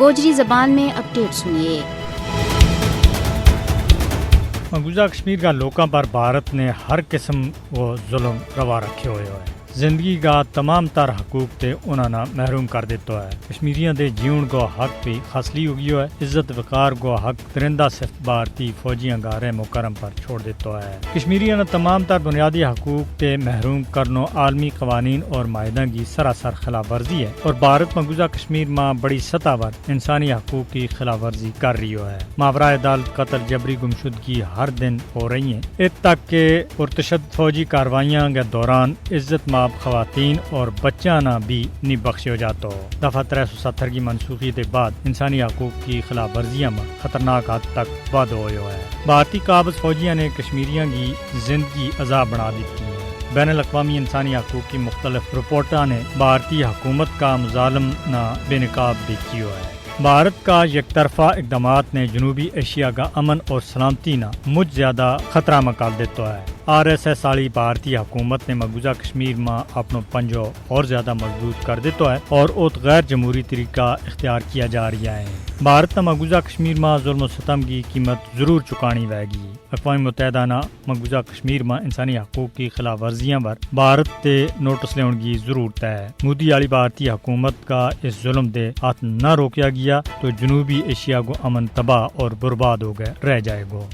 گوجری زبان میں اپڈیٹ سنیے۔ مقبوضہ کشمیر کا لوگوں پر بھارت نے ہر قسم و ظلم روا رکھے ہوئے زندگی کا تمام تر حقوق تے انہاں نہ محروم کر دیتا ہے۔ کشمیریاں دے جیون کو حق بھی خاصلی ہوگی ہے، عزت وقار کو حق درندہ صرف بھارتی فوجیاں گارے مکرم پر چھوڑ دیتا ہے۔ کشمیریاں نے تمام تر بنیادی حقوق تے محروم کرنو عالمی قوانین اور معاہدہ کی سراسر خلاف ورزی ہے، اور بھارت مقبوضہ کشمیر میں بڑی سطح پر انسانی حقوق کی خلاف ورزی کر رہی ہے۔ ماورائے عدالت قتل، جبری گمشدگی ہر دن ہو رہی ہیں، ات تک کہ پرتشدد فوجی کاروائیاں کے دوران عزت مآب خواتین اور بچیاں نہ بھی نہیں بخشے ہو جاتا۔ دفعہ 370 کی منسوخی کے بعد انسانی حقوق کی خلاف ورزیاں میں خطرناک حد تک وعدہ ہوئے ہے۔ بھارتی قابض فوجیاں نے کشمیریاں کی زندگی عذاب بنا دیتی ہے۔ بین الاقوامی انسانی حقوق کی مختلف رپورٹوں نے بھارتی حکومت کا مظالم نہ بے نقاب بھی کیا ہے۔ بھارت کا یک طرفہ اقدامات نے جنوبی ایشیا کا امن اور سلامتی نہ مجھ زیادہ خطرہ میں ڈال دیتا ہے۔ RSS والی بھارتی حکومت نے مقبوضہ کشمیر میں اپنا پنجو اور زیادہ مضبوط کر دیتا ہے اور اوت غیر جمہوری طریقہ اختیار کیا جا رہا ہے۔ بھارت نے مقبوضہ کشمیر میں ظلم و ستم کی قیمت ضرور چکانی رہے گی۔ اقوام متحدہ نے مقبوضہ کشمیر میں انسانی حقوق کی خلاف ورزیاں پر بھارت تے نوٹس لینے کی ضرورت ہے۔ مودی والی بھارتی حکومت کا اس ظلم دے ہاتھ نہ روکیا گیا تو جنوبی ایشیا کو امن تباہ اور برباد ہو گئے رہ جائے گا۔